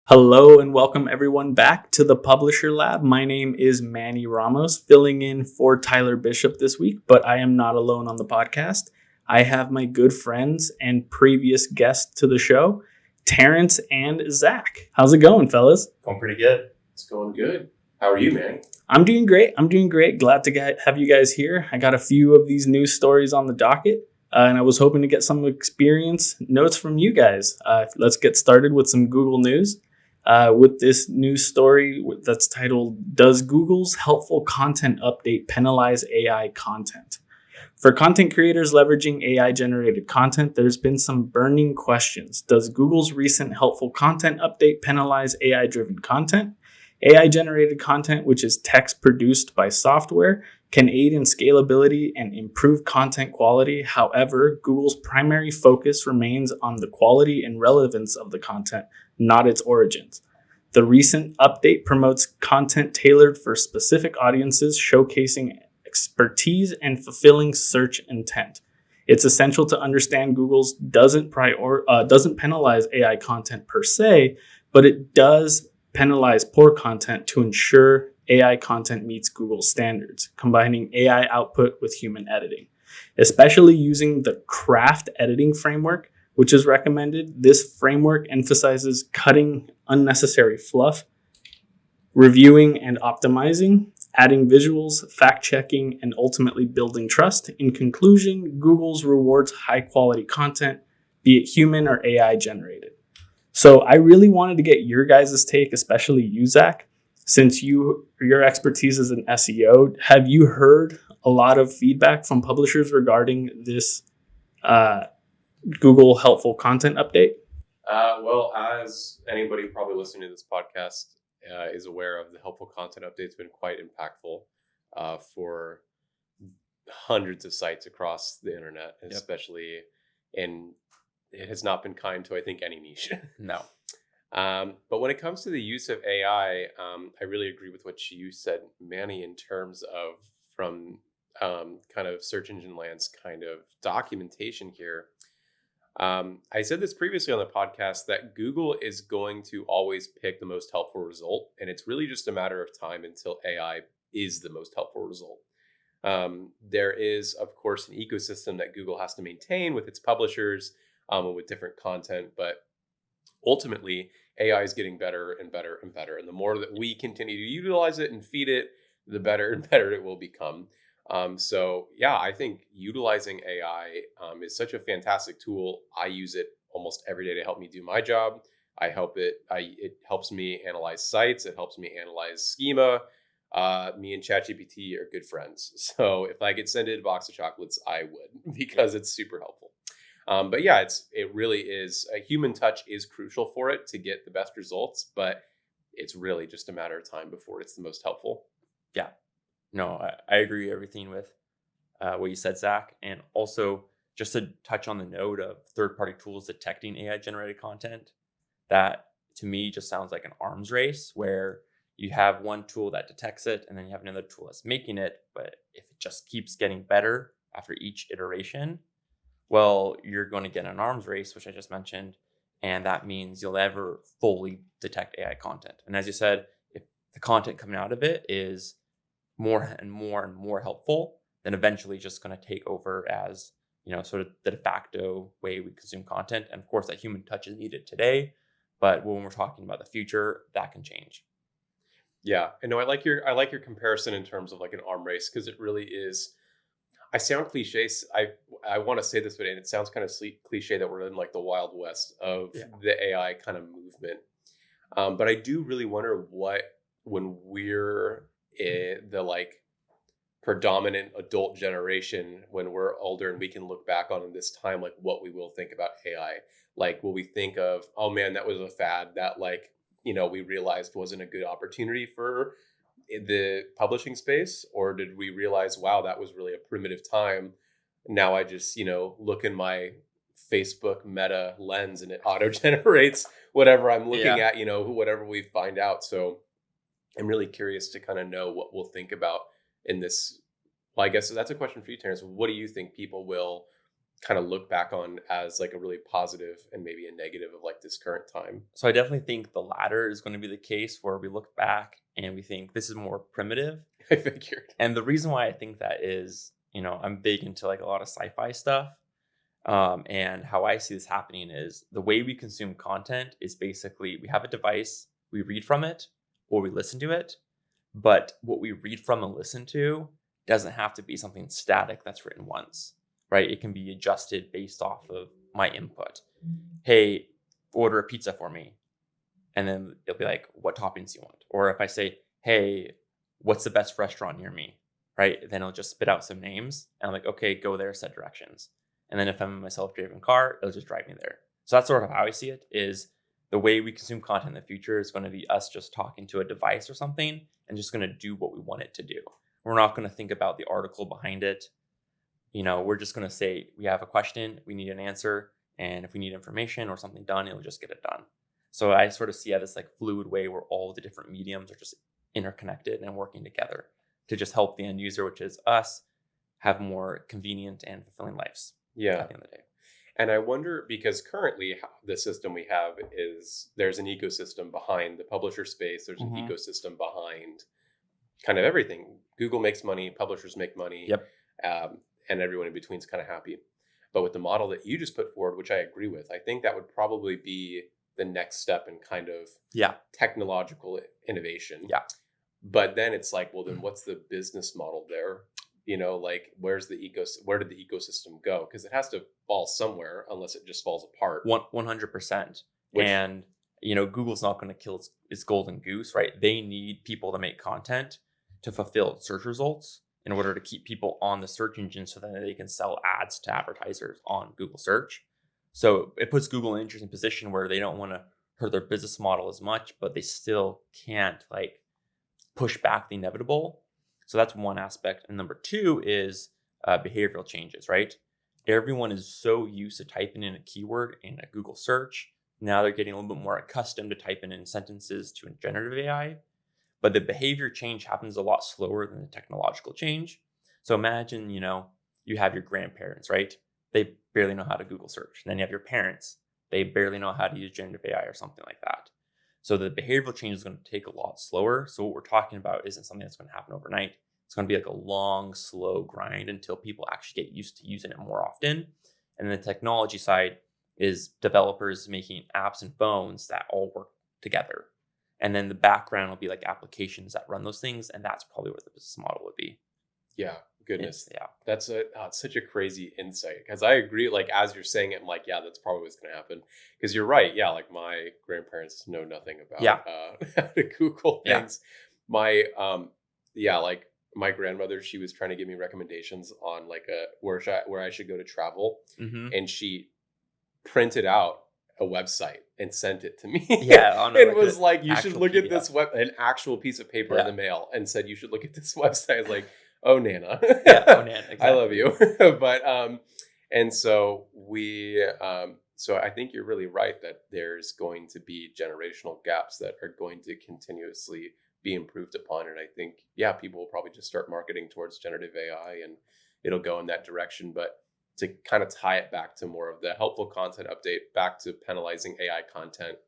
Hello and welcome everyone back to the Publisher Lab. My name is Manny Ramos, filling in for Tyler Bishop this week, but I am not alone on the podcast. I have my good friends and previous guests to the show, Terrence and Zach. How's it going, fellas? Going pretty good. It's going good. How are you, Manny? I'm doing great. Glad to have you guys here. I got a few of these news stories on the docket, and I was hoping to get some experience notes from you guys. Let's get started with some Google news. With this news story that's titled, Does Google's Helpful Content Update Penalize AI Content? For content creators leveraging AI-generated content, there's been some burning questions. Does Google's recent Helpful Content Update penalize AI-driven content? AI-generated content, which is text produced by software, can aid in scalability and improve content quality. However, Google's primary focus remains on the quality and relevance of the content, not its origins. The recent update promotes content tailored for specific audiences, showcasing expertise and fulfilling search intent. It's essential to understand Google's doesn't penalize AI content per se, but it does penalize poor content to ensure AI content meets Google standards, combining AI output with human editing. Especially using the craft editing framework, which is recommended. This framework emphasizes cutting unnecessary fluff, reviewing and optimizing, adding visuals, fact-checking, and ultimately building trust. In conclusion, Google's rewards high-quality content, be it human or AI generated. So I really wanted to get your guys' take, especially you, Zach, since your expertise is in SEO. Have you heard a lot of feedback from publishers regarding this Google Helpful Content Update? Well, as anybody probably listening to this podcast is aware of, the Helpful Content Update's been quite impactful for hundreds of sites across the internet, especially in it has not been kind to, I think, any niche. No. But when it comes to the use of AI, I really agree with what you said, Manny, in terms of from kind of search engine land's kind of documentation here. I said this previously on the podcast that Google is going to always pick the most helpful result, and it's really just a matter of time until AI is the most helpful result. There is, of course, an ecosystem that Google has to maintain with its publishers and with different content, but ultimately, AI is getting better and better and better. And the more that we continue to utilize it and feed it, the better and better it will become. I think utilizing AI is such a fantastic tool. I use it almost every day to help me do my job. It helps me analyze sites. It helps me analyze schema. Me and ChatGPT are good friends. So if I could send it a box of chocolates, I would, because it's super helpful. It really is. A human touch is crucial for it to get the best results, but it's really just a matter of time before it's the most helpful. Yeah. No, I agree with everything with what you said, Zach. And also, just to touch on the note of third-party tools detecting AI-generated content, that to me just sounds like an arms race where you have one tool that detects it and then you have another tool that's making it. But if it just keeps getting better after each iteration, well, you're going to get an arms race, which I just mentioned. And that means you'll never fully detect AI content. And as you said, if the content coming out of it is more and more and more helpful, then eventually just going to take over as, sort of the de facto way we consume content. And of course, that human touch is needed today. But when we're talking about the future, that can change. Yeah, I know. I like your comparison in terms of like an arm race, because it really is. I sound cliche. I want to say this, but it sounds kind of cliche that we're in like the Wild West of the AI kind of movement. But I do really wonder when we're in the like predominant adult generation, when we're older and we can look back on this time, like what we will think about AI. Like, will we think of, oh man, that was a fad that we realized wasn't a good opportunity for the publishing space, or did we realize, wow, that was really a primitive time? Now I just look in my Facebook meta lens and it auto generates whatever I'm looking at, whatever we find out. So I'm really curious to kind of know what we'll think about in this. Well, I guess that's a question for you, Terrence. What do you think people will kind of look back on as like a really positive and maybe a negative of like this current time? So I definitely think the latter is going to be the case, where we look back and we think this is more primitive. I figured. And the reason why I think that is, I'm big into like a lot of sci-fi stuff. And how I see this happening is the way we consume content is basically we have a device, we read from it or we listen to it. But what we read from and listen to doesn't have to be something static that's written once, right? It can be adjusted based off of my input. Hey, order a pizza for me. And then it'll be like, what toppings do you want? Or if I say, hey, what's the best restaurant near me? Right? Then it'll just spit out some names. And I'm like, okay, go there, set directions. And then if I'm in my self-driven car, it'll just drive me there. So that's sort of how I see it, is the way we consume content in the future is going to be us just talking to a device or something and just going to do what we want it to do. We're not going to think about the article behind it. We're just going to say, we have a question, we need an answer. And if we need information or something done, it'll just get it done. So I sort of see this like fluid way where all the different mediums are just interconnected and working together to just help the end user, which is us, have more convenient and fulfilling lives. Yeah. At the end of the day. And I wonder, because currently the system we have is there's an ecosystem behind the publisher space. There's an ecosystem behind kind of everything. Google makes money, publishers make money. Yep. And everyone in between is kind of happy. But with the model that you just put forward, which I agree with, I think that would probably be the next step in kind of technological innovation. Yeah. But then it's like, well, then what's the business model there? Like where did the ecosystem go? Because it has to fall somewhere, unless it just falls apart. 100%. And Google's not going to kill its golden goose, right? They need people to make content to fulfill search results in order to keep people on the search engine so that they can sell ads to advertisers on Google search. So it puts Google in an interesting position where they don't want to hurt their business model as much, but they still can't like push back the inevitable. So that's one aspect. And number two is behavioral changes, right? Everyone is so used to typing in a keyword in a Google search. Now they're getting a little bit more accustomed to typing in sentences to a generative AI. But the behavior change happens a lot slower than the technological change. So imagine, you have your grandparents, right? They barely know how to Google search. And then you have your parents. They barely know how to use generative AI or something like that. So the behavioral change is going to take a lot slower. So what we're talking about isn't something that's going to happen overnight. It's going to be like a long, slow grind until people actually get used to using it more often. And the technology side is developers making apps and phones that all work together. And then the background will be like applications that run those things. And that's probably where the business model would be. Yeah. Goodness. Yeah. That's such a crazy insight. Because I agree, like as you're saying it, I'm like, yeah, that's probably what's going to happen. Because you're right. Yeah. Like my grandparents know nothing about how to Google things. My, like my grandmother, she was trying to give me recommendations on like where I should go to travel. And she printed out a website and sent it to me. It was like, you should look at this an actual piece of paper in the mail, and said, you should look at this website. I was like, oh, Nana. Exactly. I love you. But, and so so I think you're really right that there's going to be generational gaps that are going to continuously be improved upon. And I think, people will probably just start marketing towards generative AI and it'll go in that direction. But to kind of tie it back to more of the helpful content update, back to penalizing AI content.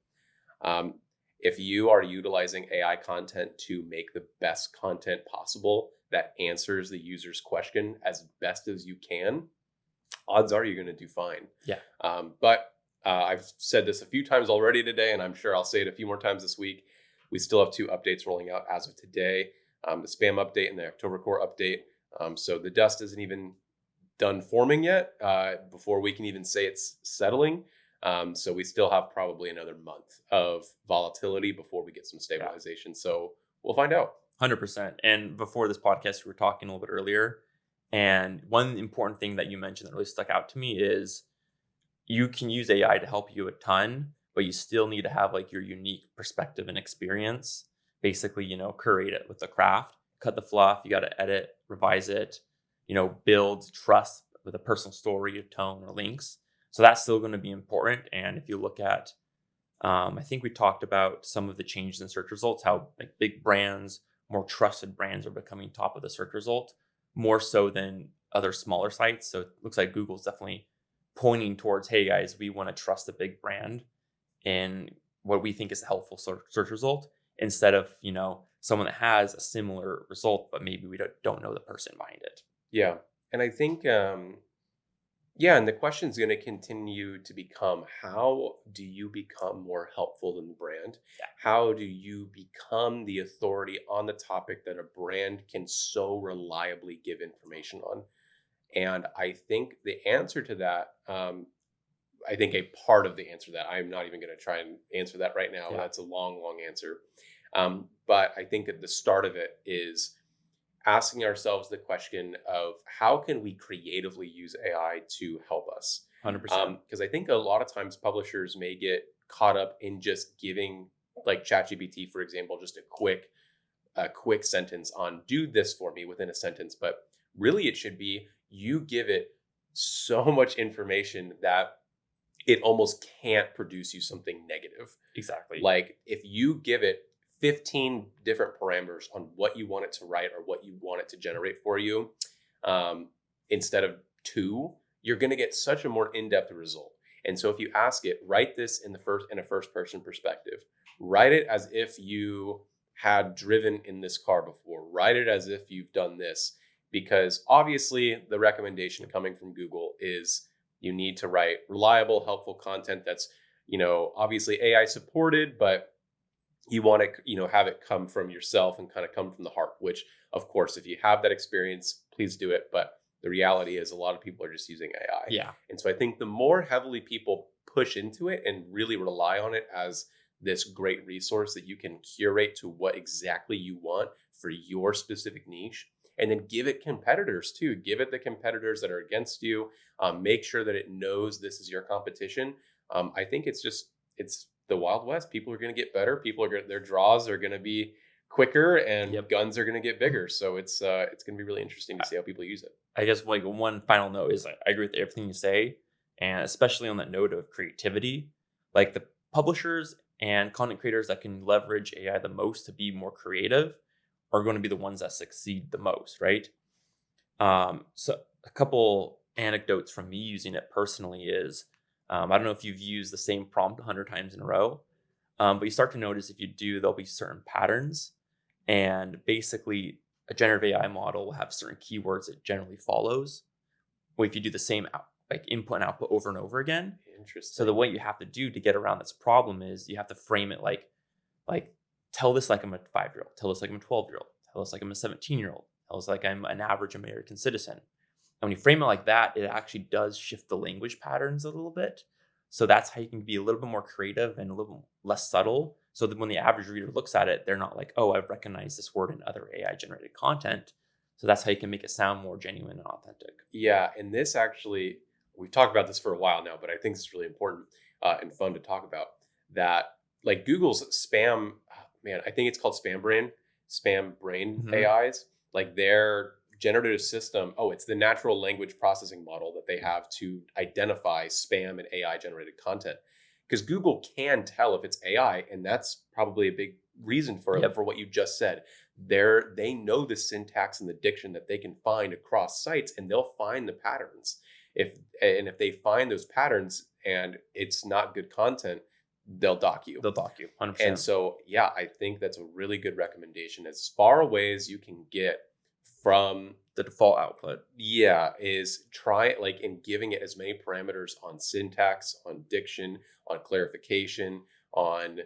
If you are utilizing AI content to make the best content possible that answers the user's question as best as you can, odds are you're going to do fine. But I've said this a few times already today, and I'm sure I'll say it a few more times this week. We still have 2 updates rolling out as of today, the spam update and the October core update. So the dust isn't even done forming yet before we can even say it's settling. So we still have probably another month of volatility before we get some stabilization. So we'll find out. 100%. And before this podcast, we were talking a little bit earlier. And one important thing that you mentioned that really stuck out to me is you can use AI to help you a ton, but you still need to have like your unique perspective and experience. Basically, curate it with the craft, cut the fluff. You got to edit, revise it, build trust with a personal story, a tone, or links. So that's still going to be important. And if you look at, I think we talked about some of the changes in search results, how like big brands, more trusted brands are becoming top of the search result, more so than other smaller sites. So it looks like Google's definitely pointing towards, hey guys, we want to trust a big brand in what we think is a helpful search result, instead of, someone that has a similar result, but maybe we don't know the person behind it. Yeah. And I think, and the question is going to continue to become, how do you become more helpful than the brand? Yeah. How do you become the authority on the topic that a brand can so reliably give information on? And I think the answer to that, I think a part of the answer to that, I'm not even going to try and answer that right now. Yeah. That's a long, long answer. But I think at the start of it is asking ourselves the question of how can we creatively use AI to help us? 100%. Because I think a lot of times publishers may get caught up in just giving, like ChatGPT, for example, just a quick sentence on do this for me within a sentence. But really it should be you give it so much information that it almost can't produce you something negative. Exactly. Like if you give it 15 different parameters on what you want it to write or what you want it to generate for you, instead of 2, you're going to get such a more in-depth result. And so if you ask it, write this in a first person perspective, write it as if you had driven in this car before, write it as if you've done this, because obviously the recommendation coming from Google is you need to write reliable, helpful content that's, obviously AI supported, but you want to, have it come from yourself and kind of come from the heart, which of course, if you have that experience, please do it. But the reality is a lot of people are just using AI. Yeah. And so I think the more heavily people push into it and really rely on it as this great resource that you can curate to what exactly you want for your specific niche, and then give it competitors too. Give it the competitors that are against you. Make sure that it knows this is your competition. I think it's the Wild West. People are going to get better. Their draws are going to be quicker, and guns are going to get bigger. So it's going to be really interesting to see how people use it. I guess like one final note is I agree with everything you say, and especially on that note of creativity, like the publishers and content creators that can leverage AI the most to be more creative are going to be the ones that succeed the most, right? So a couple anecdotes from me using it personally is, I don't know if you've used the same prompt 100 times in a row, but you start to notice if you do, there'll be certain patterns, and basically a generative AI model will have certain keywords it generally follows. Well, if you do the same like input and output over and over again. Interesting. So the way you have to do to get around this problem is you have to frame it like tell this like I'm a 5-year-old, tell this like I'm a 12-year-old, tell this like I'm a 17-year-old, tell us like I'm an average American citizen. And when you frame it like that, it actually does shift the language patterns a little bit. So that's how you can be a little bit more creative and a little less subtle. So that when the average reader looks at it, they're not like, oh, I've recognized this word in other AI generated content. So that's how you can make it sound more genuine and authentic. Yeah. And this actually, we've talked about this for a while now, but I think it's really important and fun to talk about that. Like Google's spam, I think it's called spam brain AIs, like their generative system. Oh, it's the natural language processing model that they have to identify spam and AI generated content. Because Google can tell if it's AI, and that's probably a big reason for what you just said. They know the syntax and the diction that they can find across sites, and they'll find the patterns. If they find those patterns and it's not good content, they'll dock you. 100%. And so, I think that's a really good recommendation. As far away as you can get from the default output. Is try in giving it as many parameters on syntax, on diction, on clarification, on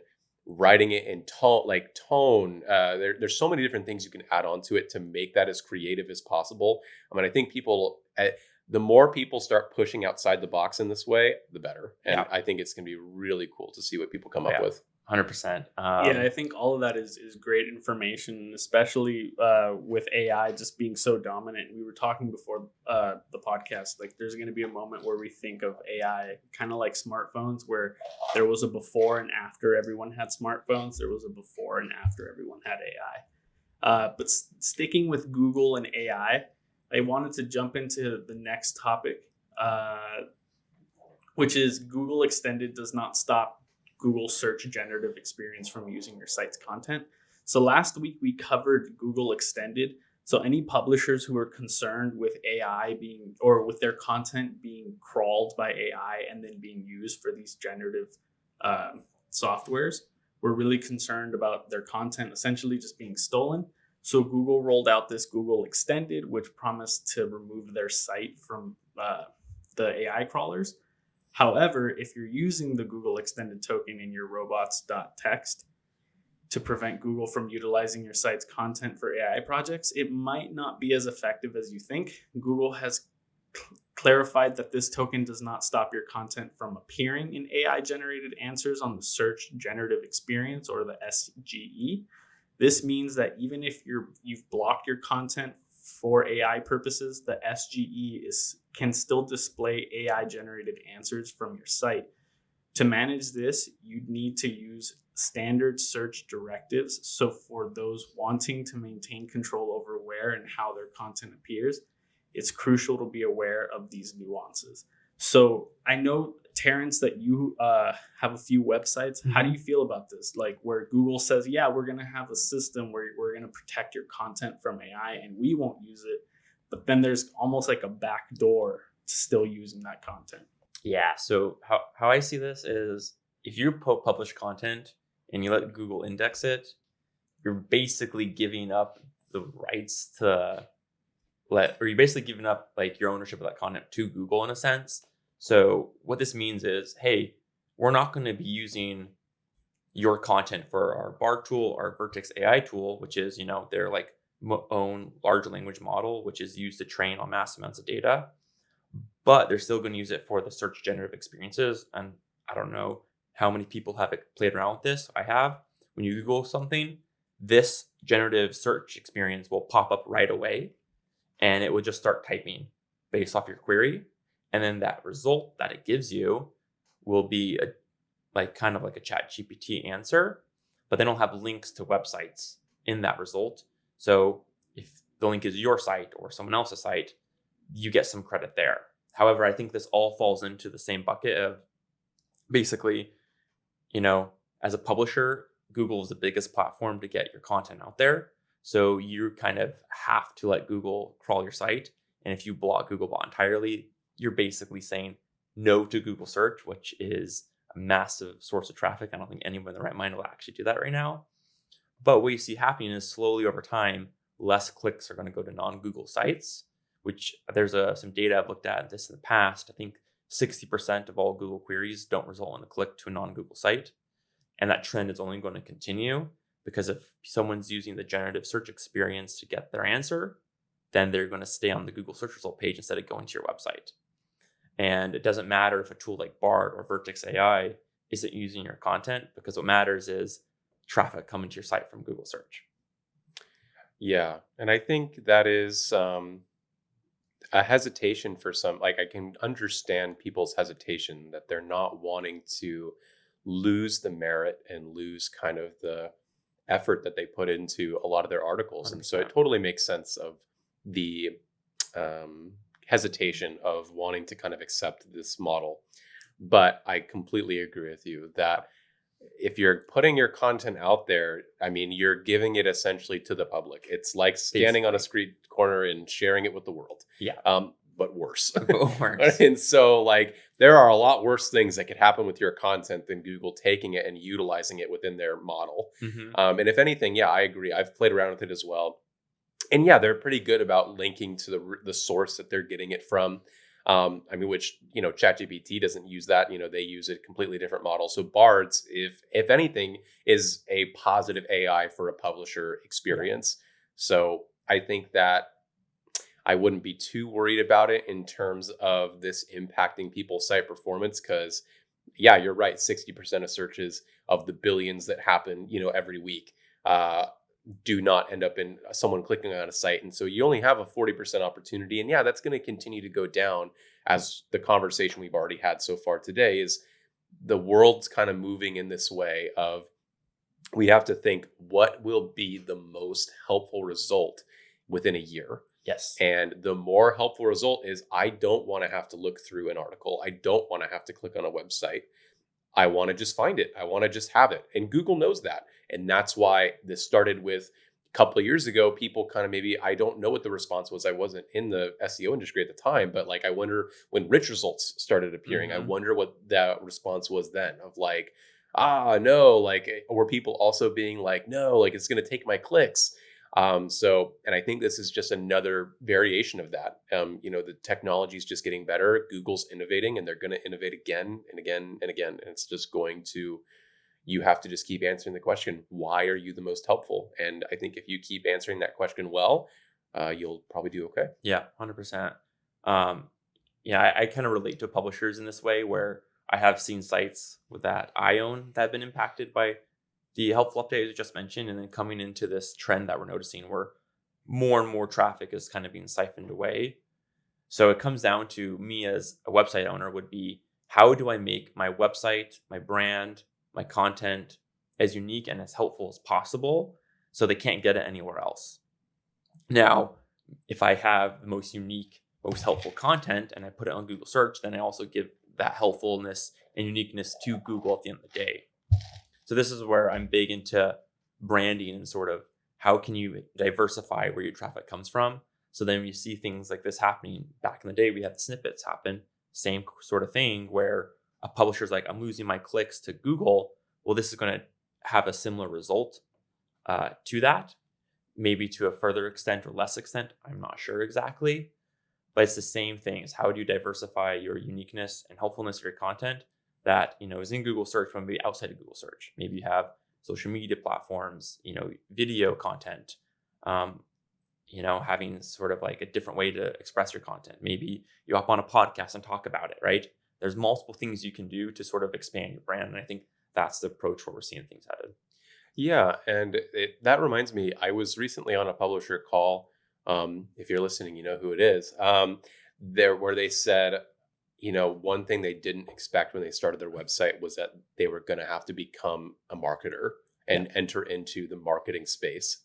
writing it in tone. There's so many different things you can add on to it to make that as creative as possible. I think the more people start pushing outside the box in this way, the better. And I think it's going to be really cool to see what people come up with. 100%. I think all of that is great information, especially with AI just being so dominant. We were talking before the podcast, like there's going to be a moment where we think of AI kind of like smartphones, where there was a before and after everyone had smartphones. There was a before and after everyone had AI. But sticking with Google and AI, I wanted to jump into the next topic, which is Google Extended does not stop Google search generative experience from using your site's content. So last week we covered Google Extended, So any publishers who are concerned with AI being, or with their content being crawled by AI and then being used for these generative softwares, were really concerned about their content essentially just being stolen. So Google rolled out this Google Extended, which promised to remove their site from the AI crawlers. However, if you're using the Google Extended token in your robots.txt to prevent Google from utilizing your site's content for AI projects, it might not be as effective as you think. Google has clarified that this token does not stop your content from appearing in AI generated answers on the search generative experience, or the SGE. This means that even if you've blocked your content for AI purposes, the SGE can still display AI generated answers from your site. To manage this, you'd need to use standard search directives. So for those wanting to maintain control over where and how their content appears, it's crucial to be aware of these nuances. So I know, Terrence, that you have a few websites. Mm-hmm. How do you feel about this? Like, where Google says, yeah, we're going to have a system where we're going to protect your content from AI and we won't use it. But then there's almost like a back door to still using that content. Yeah. So how I see this is, if you publish content and you let Google index it, you're basically giving up the rights to you're basically giving up like your ownership of that content to Google in a sense. So what this means is, hey, we're not going to be using your content for our BARD tool, our Vertex AI tool, which is, their like own large language model, which is used to train on massive amounts of data. But they're still going to use it for the search generative experiences. And I don't know how many people have played around with this. I have. When you Google something, this generative search experience will pop up right away, and it will just start typing based off your query. And then that result that it gives you will be kind of like a ChatGPT answer, but then it'll have links to websites in that result. So if the link is your site or someone else's site, you get some credit there. However, I think this all falls into the same bucket of basically, as a publisher, Google is the biggest platform to get your content out there. So you kind of have to let Google crawl your site. And if you block Googlebot entirely, you're basically saying no to Google search, which is a massive source of traffic. I don't think anyone in the right mind will actually do that right now. But what you see happening is, slowly over time, less clicks are going to go to non-Google sites, which there's some data I've looked at this in the past. I think 60% of all Google queries don't result in a click to a non-Google site. And that trend is only going to continue, because if someone's using the generative search experience to get their answer, then they're going to stay on the Google search result page instead of going to your website. And it doesn't matter if a tool like BARD or Vertex AI isn't using your content, because what matters is traffic coming to your site from Google search. Yeah. And I think that is a hesitation for some. Like, I can understand people's hesitation that they're not wanting to lose the merit and lose kind of the effort that they put into a lot of their articles. 100%. And so it totally makes sense of the hesitation of wanting to kind of accept this model. But I completely agree with you that if you're putting your content out there, I mean, you're giving it essentially to the public. It's like standing on a street corner and sharing it with the world. Yeah. But worse. Worse. And so, like, there are a lot worse things that could happen with your content than Google taking it and utilizing it within their model. Mm-hmm. And if anything, yeah, I agree. I've played around with it as well. And yeah, they're pretty good about linking to the source that they're getting it from. Which, ChatGPT doesn't use that. They use a completely different model. So BARDs, if anything, is a positive AI for a publisher experience. Yeah. So I think that I wouldn't be too worried about it in terms of this impacting people's site performance, because, yeah, you're right. 60% of searches of the billions that happen, every week, do not end up in someone clicking on a site. And so you only have a 40% opportunity. And yeah, that's going to continue to go down, as the conversation we've already had so far today is the world's kind of moving in this way of, we have to think, what will be the most helpful result within a year? Yes. And the more helpful result is, I don't want to have to look through an article. I don't want to have to click on a website. I want to just find it. I want to just have it. And Google knows that. And that's why this started with couple of years ago, people kind of maybe, I don't know what the response was. I wasn't in the SEO industry at the time, but like, I wonder when rich results started appearing, I wonder what that response was then of like, no, like, were people also being like, no, like it's going to take my clicks. And I think this is just another variation of that. The technology is just getting better. Google's innovating, and they're going to innovate again and again and again. And it's just going to, you have to just keep answering the question, why are you the most helpful? And I think if you keep answering that question well, you'll probably do okay. Yeah, 100%. I kind of relate to publishers in this way, where I have seen sites that I own that have been impacted by the helpful update I just mentioned, and then coming into this trend that we're noticing where more and more traffic is kind of being siphoned away. So it comes down to me as a website owner would be, how do I make my website, my brand, my content as unique and as helpful as possible so they can't get it anywhere else? Now, if I have the most unique, most helpful content and I put it on Google search, then I also give that helpfulness and uniqueness to Google at the end of the day. So this is where I'm big into branding and sort of how can you diversify where your traffic comes from. So then when you see things like this happening, back in the day, we had the snippets happen, same sort of thing where a publisher's like, I'm losing my clicks to Google. Well, this is going to have a similar result to that, maybe to a further extent or less extent. I'm not sure exactly, but it's the same thing. Is how do you diversify your uniqueness and helpfulness of your content that, is in Google search, but maybe outside of Google search. Maybe you have social media platforms, video content, having sort of like a different way to express your content. Maybe you hop on a podcast and talk about it, right? There's multiple things you can do to sort of expand your brand. And I think that's the approach where we're seeing things headed. Yeah. And that reminds me, I was recently on a publisher call. If you're listening, you know who it is. Where they said, one thing they didn't expect when they started their website was that they were going to have to become a marketer and enter into the marketing space.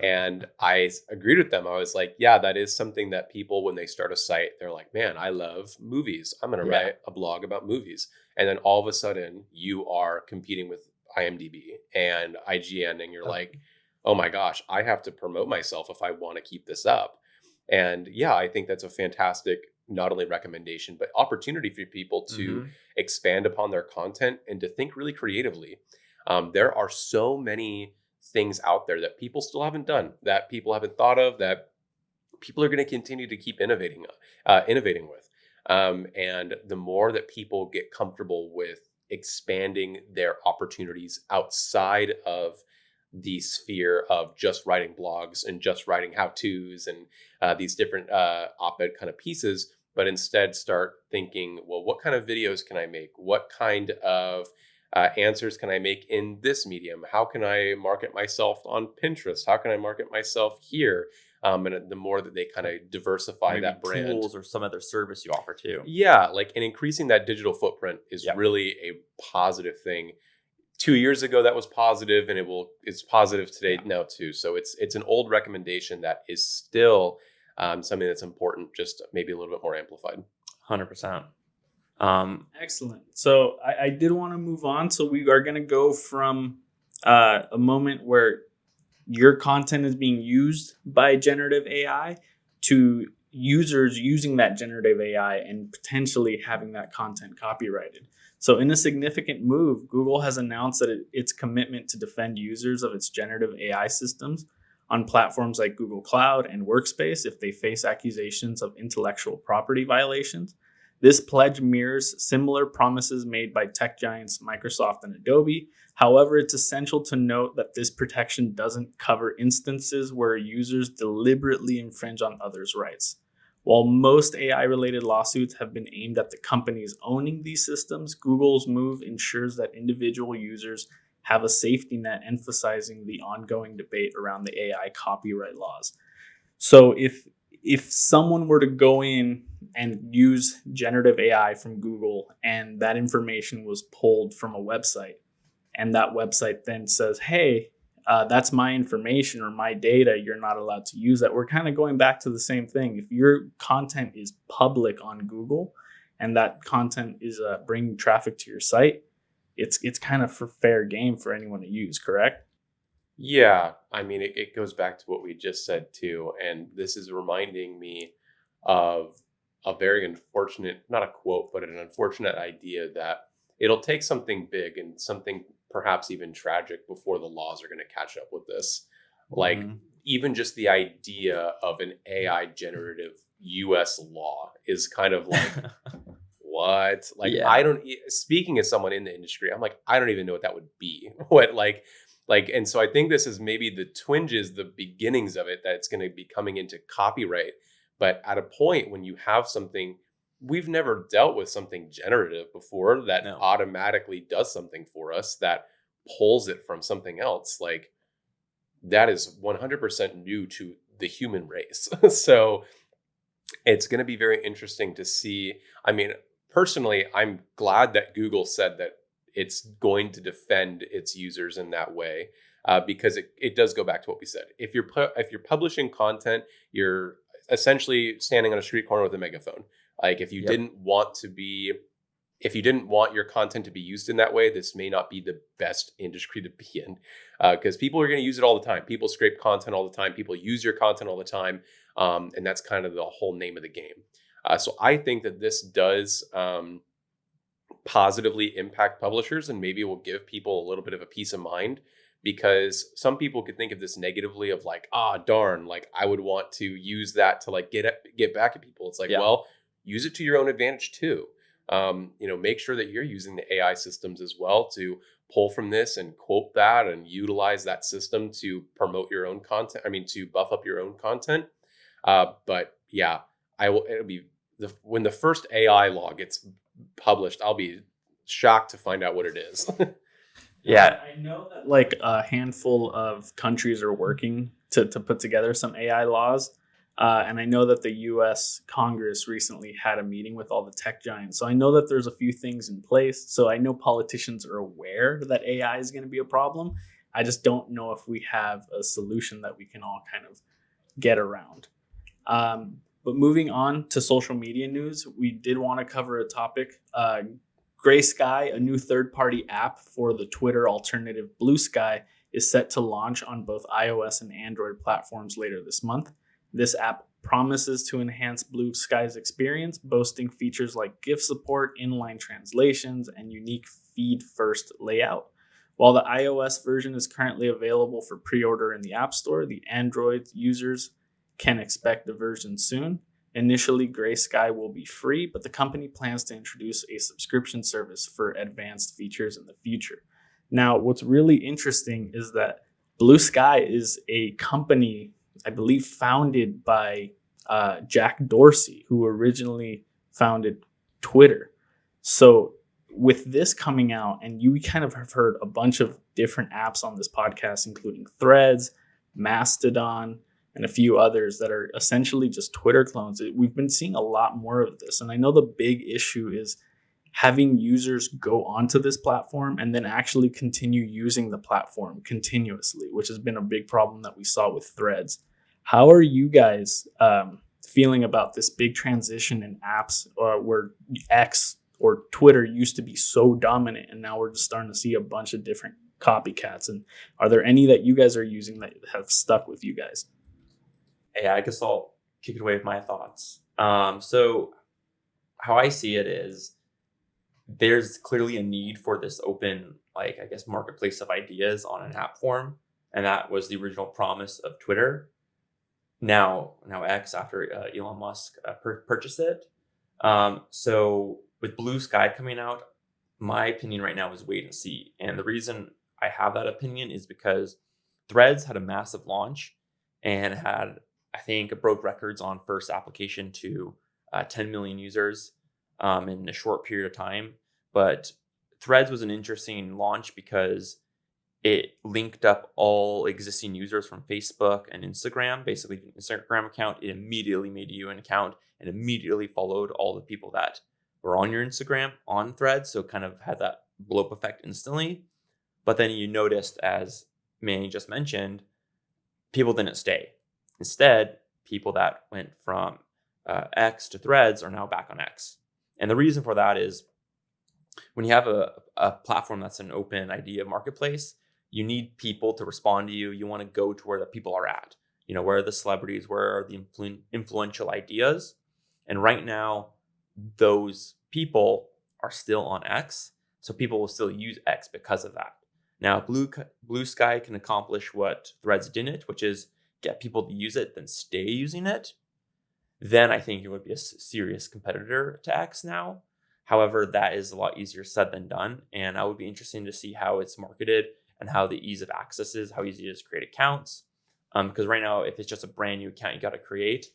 And I agreed with them. I was like, yeah, that is something that people, when they start a site, they're like, man, I love movies. I'm going to write a blog about movies. And then all of a sudden you are competing with IMDb and IGN, and you're like, oh my gosh, I have to promote myself if I want to keep this up. And yeah, I think that's a fantastic, not only recommendation, but opportunity for people to expand upon their content and to think really creatively. There are so many things out there that people still haven't done, that people haven't thought of, that people are going to continue to keep innovating with. And the more that people get comfortable with expanding their opportunities outside of the sphere of just writing blogs and just writing how-tos and these different op-ed kind of pieces, but instead start thinking, well, what kind of videos can I make? What kind of answers can I make in this medium? How can I market myself on Pinterest? How can I market myself here? And the more that they kind of diversify maybe that brand, tools or some other service you offer too. Yeah, and increasing that digital footprint is really a positive thing. 2 years ago, that was positive, and it's positive today now too. So it's an old recommendation that is still something that's important, just maybe a little bit more amplified. 100%. Excellent. So I did want to move on. So we are going to go from a moment where your content is being used by generative AI to users using that generative AI and potentially having that content copyrighted. So in a significant move, Google has announced that its commitment to defend users of its generative AI systems on platforms like Google Cloud and Workspace if they face accusations of intellectual property violations. This pledge mirrors similar promises made by tech giants Microsoft and Adobe. However, it's essential to note that this protection doesn't cover instances where users deliberately infringe on others' rights. While most AI-related lawsuits have been aimed at the companies owning these systems, Google's move ensures that individual users have a safety net, emphasizing the ongoing debate around the AI copyright laws. So if someone were to go in and use generative AI from Google and that information was pulled from a website, and that website then says, hey, that's my information or my data, you're not allowed to use that. We're kind of going back to the same thing. If your content is public on Google and that content is bringing traffic to your site, it's kind of for fair game for anyone to use, correct? Yeah, I mean, it goes back to what we just said too, and this is reminding me of a very unfortunate, not a quote, but an unfortunate idea that it'll take something big and something perhaps even tragic before the laws are going to catch up with this. Like, Mhm. even just the idea of an AI generative US law is kind of like, what? Like, I Yeah. don't, speaking as someone in the industry, I'm like, I don't even know what that would be. What, and so I think this is maybe the twinges, the beginnings of it, that it's going to be coming into copyright. But at a point when you have something, we've never dealt with something generative before that No. automatically does something for us that pulls it from something else. Like, that is 100% new to the human race. So it's going to be very interesting to see. I mean, personally, I'm glad that Google said that it's going to defend its users in that way, because it does go back to what we said. If you're publishing content, you're essentially standing on a street corner with a megaphone. Like, Yep. if you didn't want your content to be used in that way, this may not be the best industry to be in, because people are going to use it all the time. People scrape content all the time. People use your content all the time. And that's kind of the whole name of the game. So I think that this does positively impact publishers, and maybe it will give people a little bit of a peace of mind, because some people could think of this negatively of like, ah, darn, like I would want to use that to like get back at people. It's like, Yeah. well, use it to your own advantage too. Make sure that you're using the AI systems as well to pull from this and quote that and utilize that system to promote your own content. I mean, to buff up your own content. But yeah, it'll be when the first AI law gets published, I'll be shocked to find out what it is. Yeah. I know that like a handful of countries are working to put together some AI laws. And I know that the US Congress recently had a meeting with all the tech giants. So I know that there's a few things in place. So I know politicians are aware that AI is going to be a problem. I just don't know if we have a solution that we can all kind of get around. But moving on to social media news, we did want to cover a topic. Gray Sky, a new third-party app for the Twitter alternative Blue Sky, is set to launch on both iOS and Android platforms later this month. This app promises to enhance Blue Sky's experience, boasting features like GIF support, inline translations, and unique feed-first layout. While the iOS version is currently available for pre-order in the App Store, the Android users can expect the version soon. Initially, Gray Sky will be free, but the company plans to introduce a subscription service for advanced features in the future. Now, what's really interesting is that Blue Sky is a company, I believe, founded by Jack Dorsey, who originally founded Twitter. So, with this coming out, and you kind of have heard a bunch of different apps on this podcast, including Threads, Mastodon, and a few others that are essentially just Twitter clones. We've been seeing a lot more of this. And I know the big issue is having users go onto this platform and then actually continue using the platform continuously, which has been a big problem that we saw with Threads. How are you guys feeling about this big transition in apps where X or Twitter used to be so dominant, and now we're just starting to see a bunch of different copycats? And are there any that you guys are using that have stuck with you guys? Yeah, I guess I'll kick it away with my thoughts. So how I see it is there's clearly a need for this open, like, I guess, marketplace of ideas on an app form. And that was the original promise of Twitter. Now X, after Elon Musk purchased it. So with Blue Sky coming out, my opinion right now is wait and see. And the reason I have that opinion is because Threads had a massive launch and had, I think, it broke records on first application to 10 million users in a short period of time. But Threads was an interesting launch because it linked up all existing users from Facebook and Instagram. Basically, an Instagram account, it immediately made you an account and immediately followed all the people that were on your Instagram on Threads. So it kind of had that blow up effect instantly. But then you noticed, as Manny just mentioned, people didn't stay. Instead, people that went from X to Threads are now back on X. And the reason for that is when you have a platform that's an open idea marketplace, you need people to respond to you. You want to go to where the people are at. Where are the celebrities? Where are the influential ideas? And right now, those people are still on X. So people will still use X because of that. Now, Blue Sky can accomplish what Threads didn't, which is get people to use it, then stay using it. Then I think it would be a serious competitor to X now. However, that is a lot easier said than done. And I would be interested to see how it's marketed and how the ease of access is, how easy it is to create accounts. Because right now, if it's just a brand new account you got to create,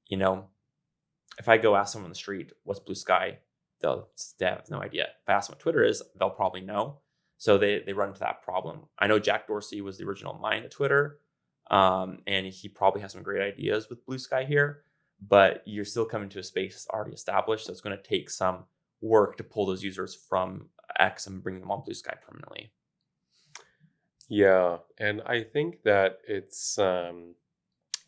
if I go ask someone on the street, what's Blue Sky? They have no idea. If I ask them what Twitter is, they'll probably know. So they run into that problem. I know Jack Dorsey was the original mind of Twitter. And he probably has some great ideas with Blue Sky here. But you're still coming to a space that's already established. So it's going to take some work to pull those users from X and bring them on Blue Sky permanently. Yeah, and I think that it's going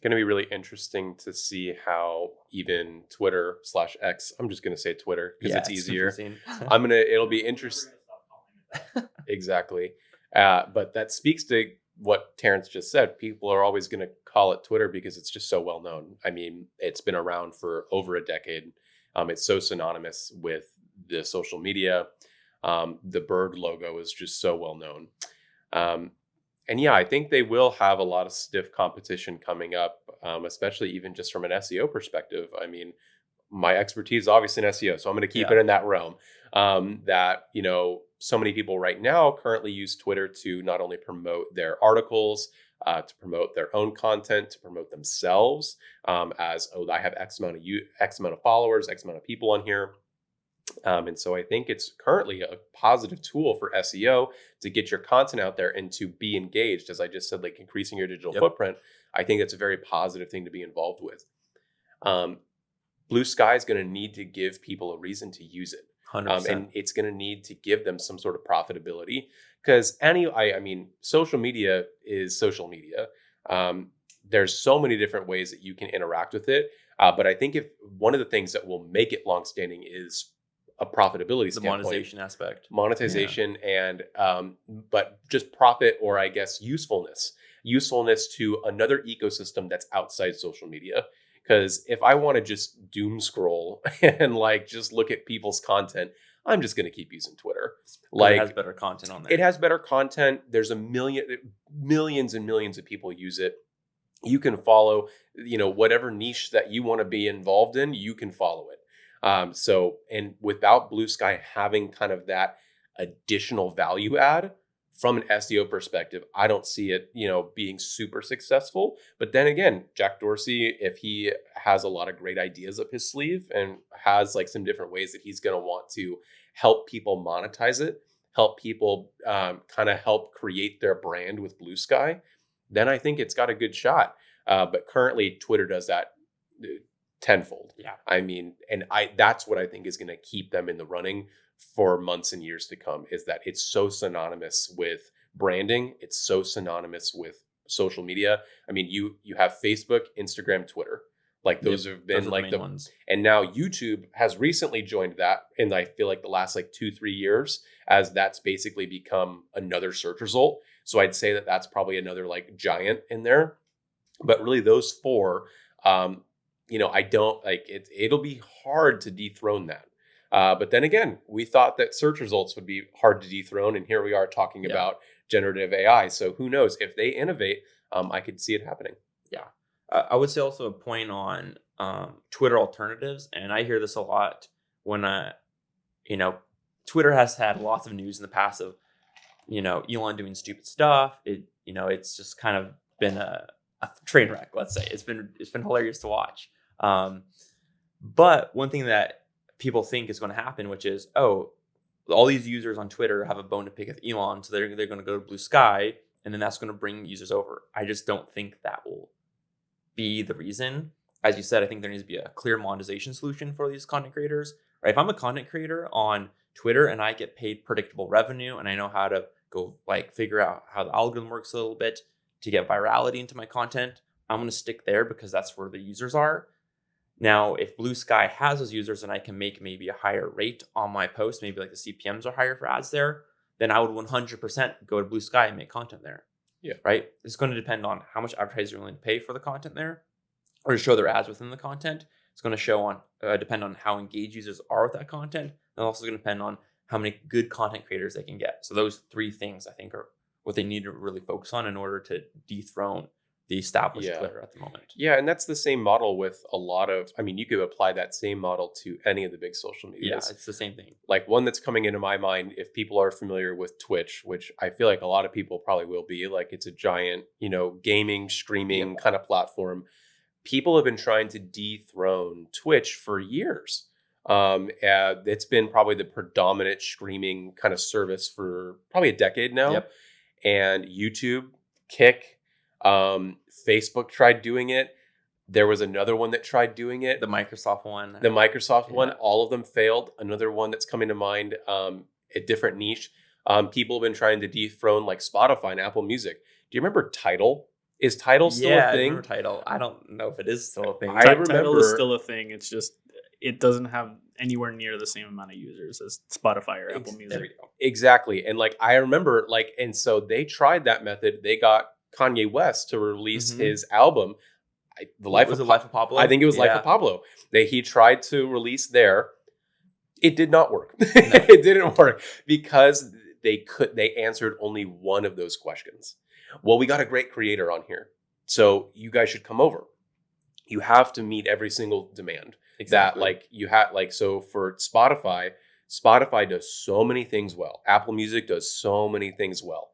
to be really interesting to see how even Twitter/X, I'm just going to say Twitter because it's easier. It'll be interesting. Exactly. But that speaks to what Terrence just said. People are always going to call it Twitter because it's just so well known. I mean, it's been around for over a decade. It's so synonymous with the social media. The bird logo is just so well known. And yeah, I think they will have a lot of stiff competition coming up, especially even just from an SEO perspective. I mean, my expertise is obviously in SEO, so I'm going to keep it in that realm. That, so many people right now currently use Twitter to not only promote their articles, to promote their own content, to promote themselves as, I have X amount of followers, X amount of people on here. And so I think it's currently a positive tool for SEO to get your content out there and to be engaged. As I just said, like increasing your digital footprint, I think that's a very positive thing to be involved with. Blue Sky is going to need to give people a reason to use it. 100%. And it's going to need to give them some sort of profitability because social media is social media. There's so many different ways that you can interact with it. But I think if one of the things that will make it longstanding is a profitability standpoint. Monetization aspect. Monetization and but just profit, or I guess usefulness to another ecosystem that's outside social media. Because if I want to just doom scroll and just look at people's content, I'm just going to keep using Twitter. It has better content on there. It has better content. There's millions and millions of people use it. You can follow, whatever niche that you want to be involved in, you can follow it. And without Blue Sky having kind of that additional value add from an SEO perspective, I don't see it, being super successful. But then again, Jack Dorsey, if he has a lot of great ideas up his sleeve and has some different ways that he's going to want to help people monetize it, help people kind of help create their brand with Blue Sky, then I think it's got a good shot. But currently Twitter does that tenfold. Yeah. I mean, and that's what I think is going to keep them in the running for months and years to come, is that it's so synonymous with branding. It's so synonymous with social media. I mean, you have Facebook, Instagram, Twitter. Those have been the main ones. And now YouTube has recently joined that. And I feel like the last 2-3 years, as that's basically become another search result. So I'd say that that's probably another giant in there. But really those four, I don't it'll be hard to dethrone that. But then again, we thought that search results would be hard to dethrone. And here we are talking about generative AI. So who knows if they innovate, I could see it happening. Yeah. I would say also a point on Twitter alternatives. And I hear this a lot when, Twitter has had lots of news in the past of, Elon doing stupid stuff. It's just kind of been a train wreck, let's say. It's been hilarious to watch. But one thing that people think is going to happen, which is, all these users on Twitter have a bone to pick with Elon, so they're going to go to Blue Sky, and then that's going to bring users over. I just don't think that will be the reason. As you said, I think there needs to be a clear monetization solution for these content creators. Right? If I'm a content creator on Twitter and I get paid predictable revenue, and I know how to go figure out how the algorithm works a little bit to get virality into my content, I'm going to stick there because that's where the users are. Now, if Blue Sky has those users and I can make maybe a higher rate on my post, maybe the CPMs are higher for ads there, then I would 100% go to Blue Sky and make content there. Yeah. Right. It's going to depend on how much advertisers are willing to pay for the content there, or to show their ads within the content. It's going to depend on how engaged users are with that content, and also going to depend on how many good content creators they can get. So those three things, I think, are what they need to really focus on in order to dethrone the established Twitter at the moment. Yeah, and that's the same model with a lot of, I mean, you could apply that same model to any of the big social medias. Yeah, it's the same thing. Like one that's coming into my mind, if people are familiar with Twitch, which I feel like a lot of people probably will be, like it's a giant, gaming, streaming kind of platform. People have been trying to dethrone Twitch for years. It's been probably the predominant streaming kind of service for probably a decade now. Yep. And YouTube, Kick, Facebook tried doing it. There was another one that tried doing it. The Microsoft one. One. All of them failed. Another one that's coming to mind, a different niche. People have been trying to dethrone like Spotify and Apple Music. Do you remember Tidal? Is Tidal still a thing? I remember Tidal. I don't know if it is still a thing. Tidal is still a thing. It's just it doesn't have anywhere near the same amount of users as Spotify or Apple Music. Exactly. And like I remember and so they tried that method. They got Kanye West to release his album. Life of Pablo? I think it was Life of Pablo. He tried to release there. It did not work. It didn't work because they answered only one of those questions. Well, we got a great creator on here, so you guys should come over. You have to meet every single demand. Exactly. So for Spotify does so many things well. Apple Music does so many things well.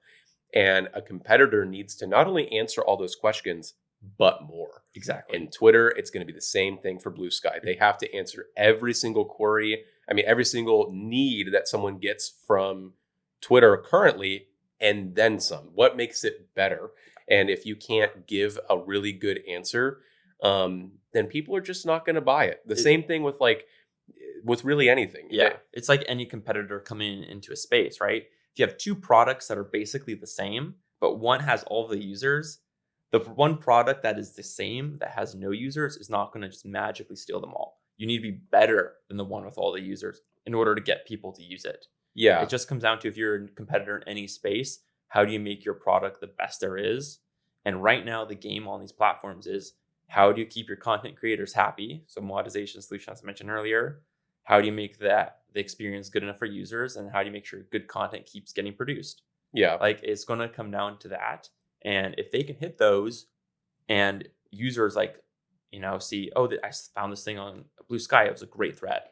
And a competitor needs to not only answer all those questions, but more. Exactly. In Twitter, it's going to be the same thing for Blue Sky. They have to answer every single query. I mean, every single need that someone gets from Twitter currently, and then some. What makes it better? And if you can't give a really good answer, then people are just not going to buy it. The same thing with really anything. Yeah. It's like any competitor coming into a space, right? If you have two products that are basically the same, but one has all the users, the one product that is the same, that has no users, is not going to just magically steal them all. You need to be better than the one with all the users in order to get people to use it. Yeah. It just comes down to, if you're a competitor in any space, how do you make your product the best there is? And right now, the game on these platforms is, how do you keep your content creators happy? So monetization solution, as I mentioned earlier. How do you make the experience good enough for users? And how do you make sure good content keeps getting produced? Yeah. Like, it's going to come down to that. And if they can hit those, and users see, I found this thing on Blue Sky, it was a great thread,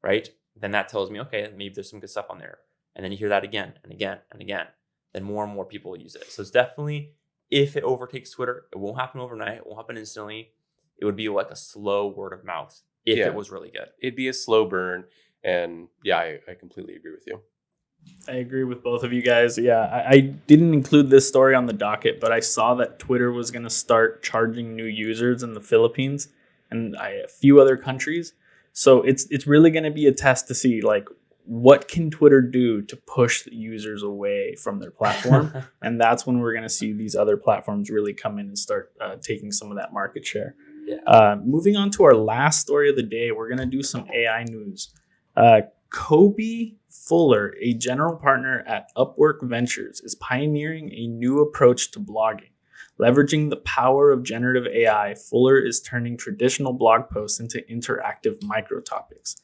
right? Then that tells me, okay, maybe there's some good stuff on there. And then you hear that again and again and again. Then more and more people will use it. So it's definitely, if it overtakes Twitter, it won't happen overnight. It won't happen instantly. It would be like a slow word of mouth if it was really good. It'd be a slow burn. And yeah, I completely agree with you. I agree with both of you guys. Yeah, I didn't include this story on the docket, but I saw that Twitter was going to start charging new users in the Philippines and a few other countries. So it's really going to be a test to see, like, what can Twitter do to push the users away from their platform? And that's when we're going to see these other platforms really come in and start taking some of that market share. Yeah. Moving on to our last story of the day, we're going to do some AI news. Kobe Fuller, a general partner at Upwork Ventures, is pioneering a new approach to blogging. Leveraging the power of generative AI, Fuller is turning traditional blog posts into interactive microtopics.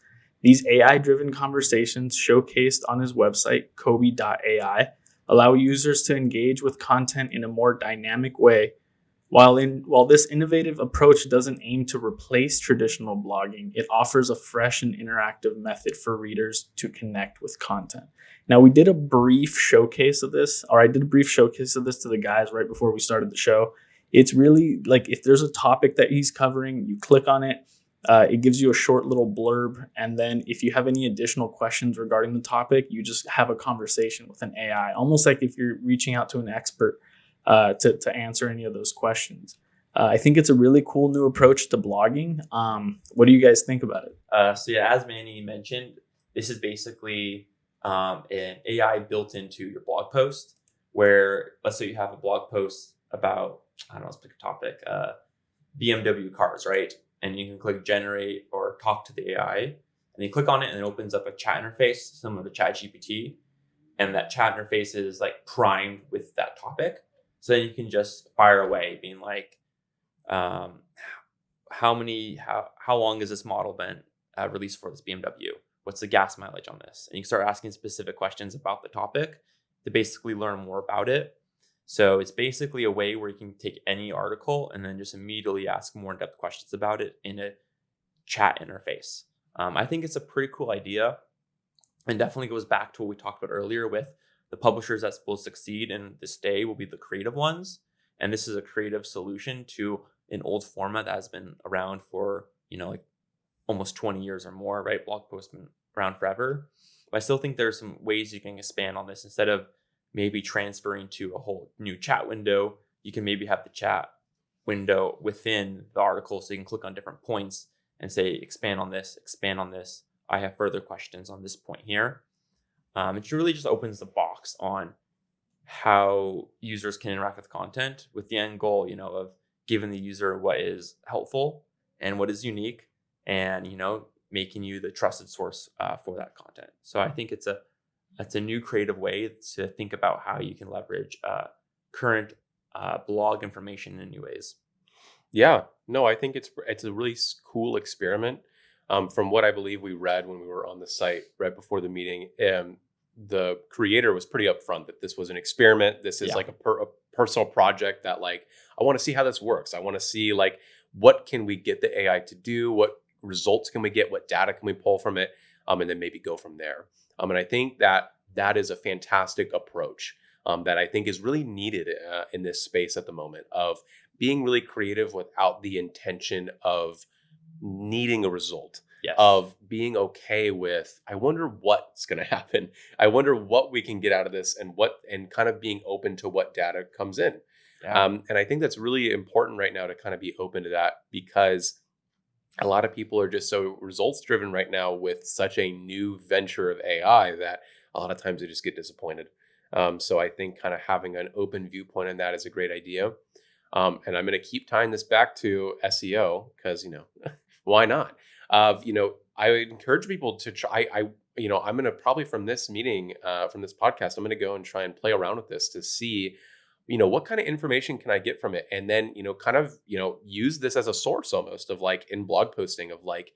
These AI-driven conversations, showcased on his website, kobe.ai, allow users to engage with content in a more dynamic way. While this innovative approach doesn't aim to replace traditional blogging, it offers a fresh and interactive method for readers to connect with content. Now, I did a brief showcase of this to the guys right before we started the show. It's really like, if there's a topic that he's covering, you click on it. It gives you a short little blurb. And then if you have any additional questions regarding the topic, you just have a conversation with an AI, almost like if you're reaching out to an expert to answer any of those questions. I think it's a really cool new approach to blogging. What do you guys think about it? As Manny mentioned, this is basically an AI built into your blog post, where, let's say you have a blog post about, let's pick a topic, BMW cars, right? And you can click generate or talk to the AI, and you click on it, and it opens up a chat interface similar to ChatGPT. and that chat interface is like primed with that topic. So then you can just fire away, being like, how long has this model been released for this BMW? What's the gas mileage on this? And you can start asking specific questions about the topic to basically learn more about it. So it's basically a way where you can take any article and then just immediately ask more in-depth questions about it in a chat interface. I think it's a pretty cool idea, and definitely goes back to what we talked about earlier with the publishers that will succeed in this day will be the creative ones. And this is a creative solution to an old format that has been around for, like almost 20 years or more, right? Blog posts been around forever. But I still think there's some ways you can expand on this. Instead of maybe transferring to a whole new chat window, you can maybe have the chat window within the article, so you can click on different points and say, expand on this, I have further questions on this point here. It really just opens the box on how users can interact with content, with the end goal, of giving the user what is helpful and what is unique, and making you the trusted source for that content. So I think it's a new creative way to think about how you can leverage current blog information in new ways. Yeah, no, I think it's a really cool experiment. From what I believe we read when we were on the site right before the meeting, the creator was pretty upfront that this was an experiment. This is like a personal project that like, I want to see how this works. I want to see like, what can we get the AI to do? What results can we get? What data can we pull from it? And then maybe go from there. And I think that is a fantastic approach that I think is really needed in this space at the moment, of being really creative without the intention of needing a result. Yes. Of being okay with, I wonder what's going to happen. I wonder what we can get out of this, and kind of being open to what data comes in. Yeah. And I think that's really important right now to kind of be open to that, because a lot of people are just so results driven right now with such a new venture of AI that a lot of times they just get disappointed. So I think kind of having an open viewpoint on that is a great idea. And I'm going to keep tying this back to SEO because, why not? I would encourage people to try. I'm going to probably from this meeting, from this podcast, I'm going to go and try and play around with this to see, what kind of information can I get from it? And then, kind of, use this as a source almost of like in blog posting of like,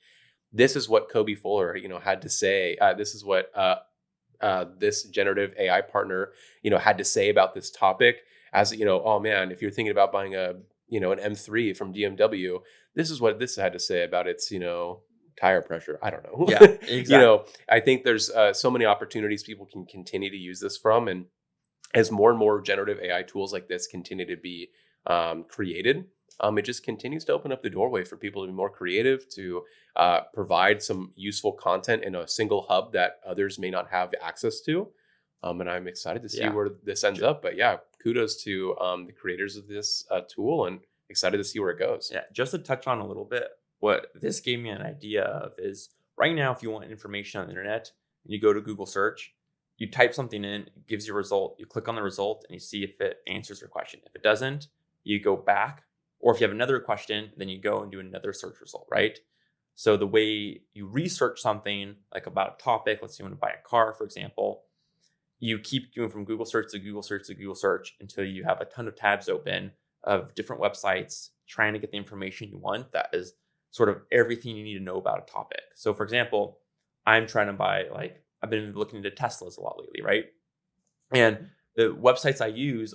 this is what Kobe Fuller, had to say. This is what this generative AI partner, had to say about this topic. As oh man, if you're thinking about buying an M3 from BMW, this is what this had to say about its, tire pressure. I don't know. Yeah, exactly. I think there's so many opportunities people can continue to use this from. And as more and more generative AI tools like this continue to be created, it just continues to open up the doorway for people to be more creative, to provide some useful content in a single hub that others may not have access to. And I'm excited to see where this ends up. But yeah, kudos to the creators of this tool, and excited to see where it goes. Yeah, just to touch on a little bit, what this gave me an idea of is right now, if you want information on the internet and you go to Google search, you type something in, it gives you a result, you click on the result and you see if it answers your question. If it doesn't, you go back, or if you have another question, then you go and do another search result, right? So the way you research something like about a topic, let's say you want to buy a car, for example, you keep going from Google search to Google search to Google search until you have a ton of tabs open of different websites trying to get the information you want. That is sort of everything you need to know about a topic. So for example, I'm trying to buy, I've been looking into Teslas a lot lately, right? And the websites I use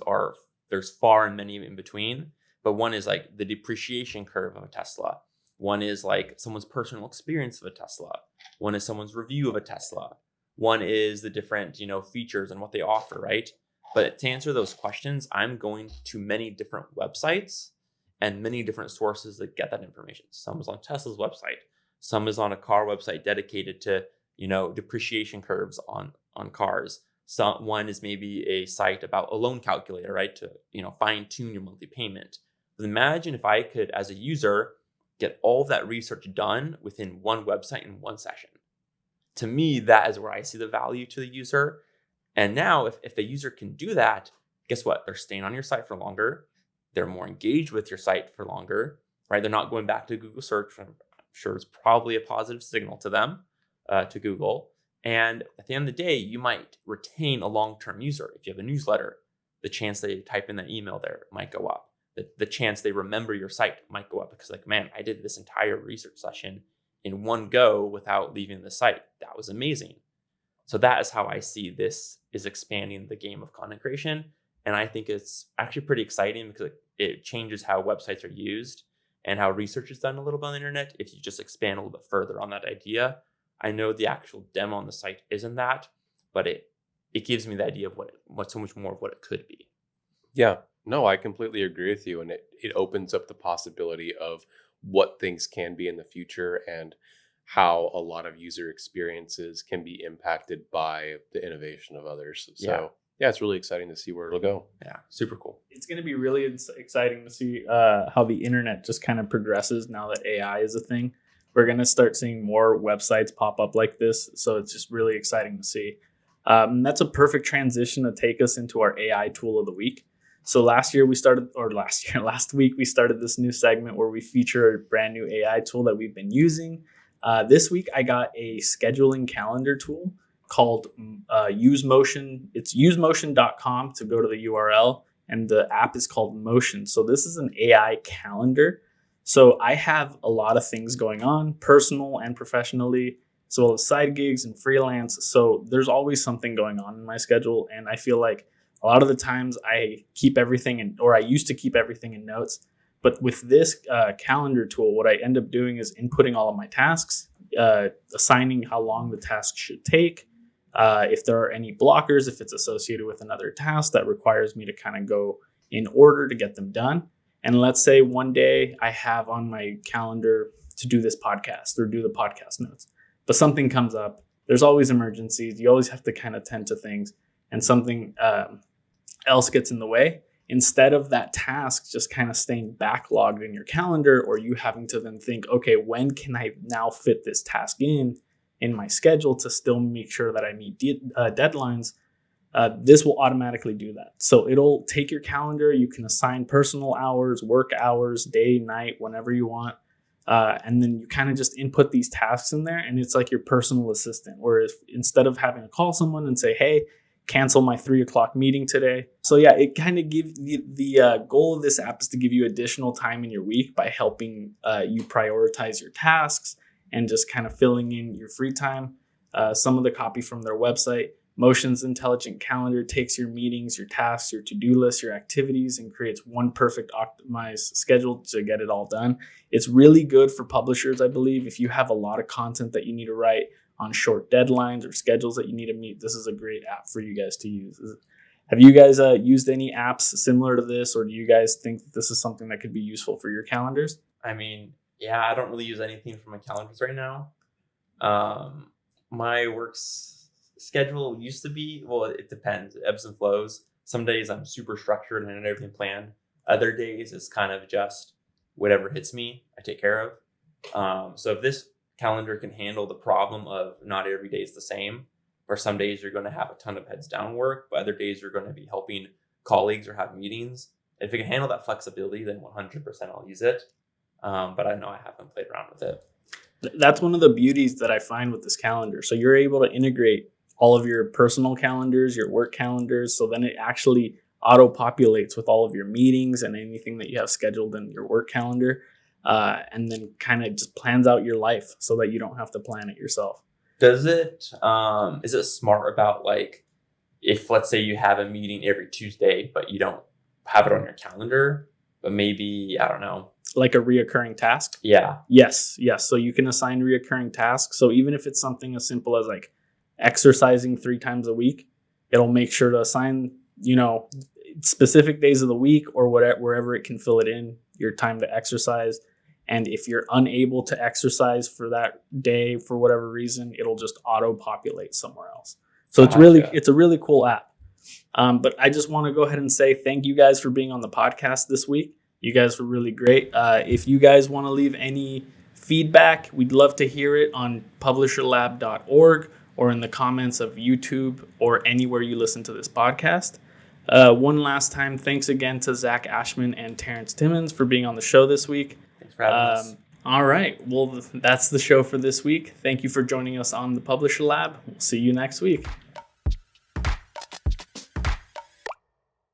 there's far and many in between, but one is like the depreciation curve of a Tesla. One is like someone's personal experience of a Tesla. One is someone's review of a Tesla. One is the different, features and what they offer, right? But to answer those questions, I'm going to many different websites and many different sources that get that information. Some is on Tesla's website. Some is on a car website dedicated to, depreciation curves on cars. One is maybe a site about a loan calculator, right? To, fine tune your monthly payment. But imagine if I could, as a user, get all of that research done within one website in one session. To me, that is where I see the value to the user. And now if the user can do that, guess what? They're staying on your site for longer. They're more engaged with your site for longer, right? They're not going back to Google search. I'm sure it's probably a positive signal to them, to Google. And at the end of the day, you might retain a long-term user. If you have a newsletter, the chance they type in that email there might go up. The chance they remember your site might go up because like, man, I did this entire research session in one go without leaving the site. That was amazing. So that is how I see this is expanding the game of content creation. And I think it's actually pretty exciting because it changes how websites are used and how research is done a little bit on the internet. If you just expand a little bit further on that idea, I know the actual demo on the site isn't that, but it gives me the idea of what so much more of what it could be. Yeah, no, I completely agree with you. And it opens up the possibility of what things can be in the future and how a lot of user experiences can be impacted by the innovation of others. So yeah, it's really exciting to see where it'll go. Yeah, super cool. It's going to be really exciting to see how the internet just kind of progresses now that AI is a thing. We're going to start seeing more websites pop up like this. So it's just really exciting to see. That's a perfect transition to take us into our AI tool of the week. So last week we started this new segment where we feature a brand new AI tool that we've been using. This week I got a scheduling calendar tool called UseMotion. It's usemotion.com to go to the URL, and the app is called Motion. So this is an AI calendar. So I have a lot of things going on, personal and professionally, as well as side gigs and freelance. So there's always something going on in my schedule, and I feel like a lot of the times I keep everything I used to keep everything in notes. But with this calendar tool, what I end up doing is inputting all of my tasks, assigning how long the task should take, if there are any blockers, if it's associated with another task that requires me to kind of go in order to get them done. And let's say one day I have on my calendar to do this podcast or do the podcast notes, but something comes up. There's always emergencies. You always have to kind of tend to things, and something else gets in the way. Instead of that task just kind of staying backlogged in your calendar, or you having to then think, okay, when can I now fit this task in my schedule to still make sure that I meet deadlines, this will automatically do that. So it'll take your calendar. You can assign personal hours, work hours, day, night, whenever you want. And then you kind of just input these tasks in there, and it's like your personal assistant. Whereas instead of having to call someone and say, hey, cancel my 3:00 meeting today. So yeah, it kind of gives the goal of this app is to give you additional time in your week by helping you prioritize your tasks and just kind of filling in your free time. Some of the copy from their website. Motion's intelligent calendar takes your meetings, your tasks, your to-do list, your activities, and creates one perfect optimized schedule to get it all done. It's really good for publishers, I believe. If you have a lot of content that you need to write on short deadlines or schedules that you need to meet, this is a great app for you guys to use. Have you guys used any apps similar to this, or do you guys think that this is something that could be useful for your calendars? I mean, yeah, I don't really use anything for my calendars right now. My work's schedule used to be, well, it depends. It ebbs and flows. Some days I'm super structured and everything planned. Other days it's kind of just whatever hits me, I take care of. So if this calendar can handle the problem of not every day is the same, or some days you're going to have a ton of heads down work, but other days you're going to be helping colleagues or have meetings. If it can handle that flexibility, then 100% I'll use it. But I know I haven't played around with it. That's one of the beauties that I find with this calendar. So you're able to integrate all of your personal calendars, your work calendars. So then it actually auto-populates with all of your meetings and anything that you have scheduled in your work calendar. And then kind of just plans out your life so that you don't have to plan it yourself. Does it, is it smart about like, if let's say you have a meeting every Tuesday, but you don't have it on your calendar, but maybe, I don't know. Like a reoccurring task? Yeah. Yes. So you can assign reoccurring tasks. So even if it's something as simple as like exercising 3 times a week, it'll make sure to assign, specific days of the week or whatever, wherever it can fill it in, your time to exercise. And if you're unable to exercise for that day for whatever reason, it'll just auto-populate somewhere else. So it's a really cool app. But I just want to go ahead and say thank you guys for being on the podcast this week. You guys were really great. If you guys want to leave any feedback, we'd love to hear it on publisherlab.org or in the comments of YouTube or anywhere you listen to this podcast. One last time, thanks again to Zach Ashmun and Terrence Timmons for being on the show this week. Thanks for having us. All right. Well, that's the show for this week. Thank you for joining us on the Publisher Lab. We'll see you next week.